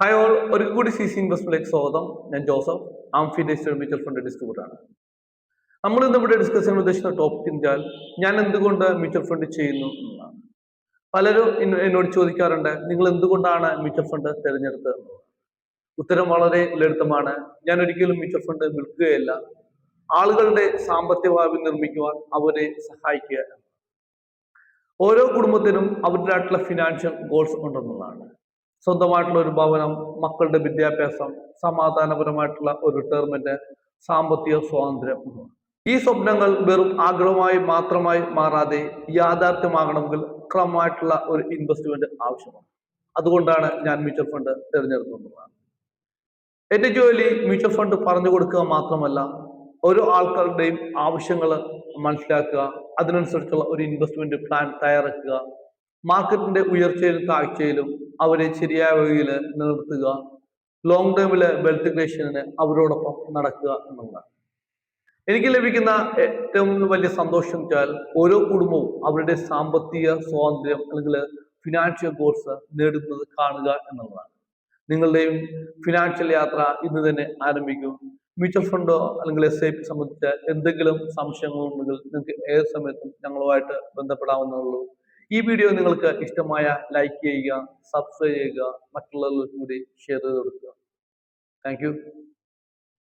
Hi all, ഒരിക്കൽ കൂടി C C ഇൻവെസ്റ്റ്മെന്റിലേക്ക് സ്വാഗതം. ഞാൻ Joseph, amphi registered mutual fund distributor ആണ്. നമ്മൾ ഇന്ന് ഇവിടെ ഡിസ്കസ് ചെയ്യാൻ ഉദ്ദേശിക്കുന്ന ടോപ്പിക് എന്നാൽ ഞാൻ എന്തുകൊണ്ട് മ്യൂച്വൽ ഫണ്ട് ചെയ്യുന്നു എന്നതാണ്. പലരും എന്നോട് ചോദിക്കാറുണ്ട്, നിങ്ങൾ എന്തുകൊണ്ടാണ് മ്യൂച്വൽ ഫണ്ട് തിരഞ്ഞെടുത്തത്? ഉത്തരം വളരെ ലളിതമാണ്. ഞാൻ ഒരിക്കലും മ്യൂച്വൽ ഫണ്ട് വിൽക്കുകയല്ല, ആളുകളുടെ സാമ്പത്തിക ഭാവി നിർമ്മിക്കുവാൻ അവരെ സഹായിക്കുക. ഓരോ കുടുംബത്തിനും അവരുടേതായിട്ടുള്ള ഫിനാൻഷ്യൽ ഗോൾസ് ഉണ്ടെന്നുള്ളതാണ്. സ്വന്തമായിട്ടുള്ള ഒരു ഭവനം, മക്കളുടെ വിദ്യാഭ്യാസം, സമാധാനപരമായിട്ടുള്ള ഒരു റിട്ടയർമെന്റ്, സാമ്പത്തിക സ്വാതന്ത്ര്യം. ഈ സ്വപ്നങ്ങൾ വെറും ആഗ്രഹമായി മാത്രമായി മാറാതെ യാഥാർത്ഥ്യമാകണമെങ്കിൽ ക്രമമായിട്ടുള്ള ഒരു ഇൻവെസ്റ്റ്മെന്റ് ആവശ്യമാണ്. അതുകൊണ്ടാണ് ഞാൻ മ്യൂച്വൽ ഫണ്ട് തിരഞ്ഞെടുക്കുന്നതാണ്. എന്റെ ജോലി മ്യൂച്വൽ ഫണ്ട് പറഞ്ഞു കൊടുക്കുക മാത്രമല്ല, ഓരോ ആൾക്കാരുടെയും ആവശ്യങ്ങൾ മനസ്സിലാക്കുക, അതിനനുസരിച്ചുള്ള ഒരു ഇൻവെസ്റ്റ്മെന്റ് പ്ലാൻ തയ്യാറാക്കുക, മാർക്കറ്റിന്റെ ഉയർച്ചയിലും താഴ്ചയിലും അവരെ ശരിയായ വഴിയിൽ നിർത്തുക, ലോങ് ടേമില് വെൽത്ത് ക്രിയേഷന് അവരോടൊപ്പം നടക്കുക എന്നുള്ളതാണ്. എനിക്ക് ലഭിക്കുന്ന ഏറ്റവും വലിയ സന്തോഷം വെച്ചാൽ ഓരോ കുടുംബവും അവരുടെ സാമ്പത്തിക സ്വാതന്ത്ര്യം അല്ലെങ്കിൽ ഫിനാൻഷ്യൽ ഗോൾസ് നേടുന്നത് കാണുക എന്നുള്ളതാണ്. നിങ്ങളുടെയും ഫിനാൻഷ്യൽ യാത്ര ഇന്ന് തന്നെ ആരംഭിക്കും. മ്യൂച്വൽ ഫണ്ടോ അല്ലെങ്കിൽ SIP സംബന്ധിച്ച് എന്തെങ്കിലും സംശയങ്ങളുണ്ടെങ്കിൽ നിങ്ങൾക്ക് ഏത് സമയത്തും ഞങ്ങളുമായിട്ട് ബന്ധപ്പെടാവുന്നതുള്ളൂ. ഈ വീഡിയോ നിങ്ങൾക്ക് ഇഷ്ടമായ ലൈക്ക് ചെയ്യുക, സബ്സ്ക്രൈബ് ചെയ്യുക, മറ്റുള്ളവർക്ക് കൂടി ഷെയർ ചെയ്ത് കൊടുക്കുക. Thank you.